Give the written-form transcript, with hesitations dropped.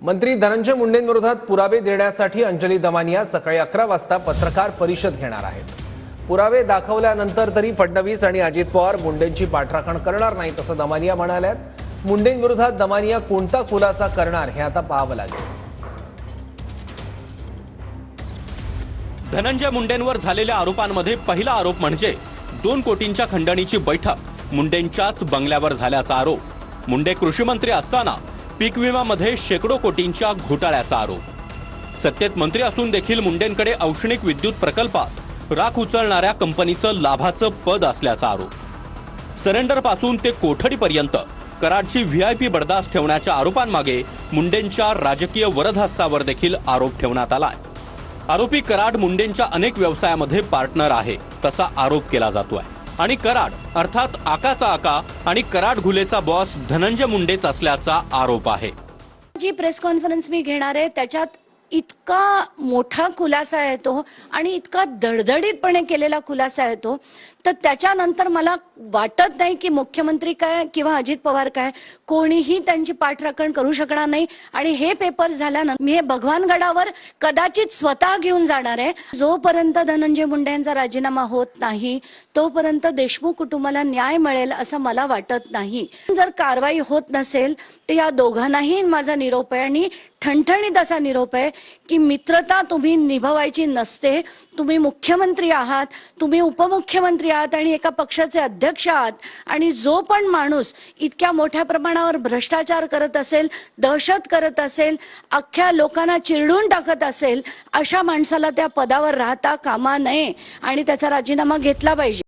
मंत्री धनंजय मुंडेंविरोधात पुरावे देण्यासाठी अंजली दमानिया सकाळी 11 वाजता पत्रकार परिषद घेणार आहेत। पुरावे दाखवल्यानंतर तरी फडणवीस आणि अजित पवार मुंडेंची पाठराखण करणार नाही असं दमानिया म्हणाल्यात। मुंडेंविरोधात दमानिया कोणता खुलासा करणार हे आता पाहावं लागेल। धनंजय मुंडेंवर झालेल्या आरोपांमध्ये पहिला आरोप म्हणजे 2 कोटींच्या खंडणीची बैठक मुंडेंच्याच बंगल्यावर झाल्याचा आरोप। मुंडे कृषी मंत्री असताना पीक विम्यामध्ये शेकडो कोटींच्या घोटाळ्याचा आरोप। सत्तेत मंत्री असून देखील मुंडेंकडे औष्णिक विद्युत प्रकल्पात राख उचलणाऱ्या कंपनीचं लाभाचं पद असल्याचा आरोप। सरेंडर पासून ते कोठडीपर्यंत कराडची व्हीआयपी बर्दास्त ठेवण्याच्या आरोपांमागे मुंडेंच्या राजकीय वरदहस्तावर देखील आरोप ठेवण्यात आलाय। आरोपी कराड मुंडेंच्या अनेक व्यवसायामध्ये पार्टनर आहे तसा आरोप केला जातोय आणि कराड अर्थात आकाचा आका आणि कराड घुलेचा बॉस धनंजय मुंडेच असल्याचा आरोप आहे। जी प्रेस कॉन्फरन्स मी घेणार आहे त्याच्यात इतका मोठा खुलासा आहे तो आणि इतका दडदडीतपणे केलेला खुलासा आहे तो, तर त्याच्यानंतर मला वाटत नाही की मुख्यमंत्री काय किंवा अजित पवार काय कोणीही त्यांची पाठराखण करू शकणार नाही। आणि हे पेपर झाल्यानंतर मी हे भगवानगडावर कदाचित स्वतः घेऊन जाणार आहे। जोपर्यंत धनंजय मुंडे यांचा राजीनामा होत नाही तोपर्यंत देशमुख कुटुंबाला न्याय मिळेल असं मला वाटत नाही। जर कारवाई होत नसेल तर या दोघांनाही माझा निरोप आहे आणि ठणठणीत असा निरोप आहे की मित्रता तुम्ही निभावायची नसते। तुम्ही मुख्यमंत्री आहात, तुम्ही उपमुख्यमंत्री आहात आणि एका पक्षाचे अध्यक्ष आहात आणि जो पण माणूस इतक्या मोठ्या प्रमाणावर भ्रष्टाचार करत असेल, दहशत करत असेल, अख्ख्या लोकांना चिरडून टाकत असेल, अशा माणसाला त्या पदावर राहता कामा नये आणि त्याचा राजीनामा घेतला पाहिजे।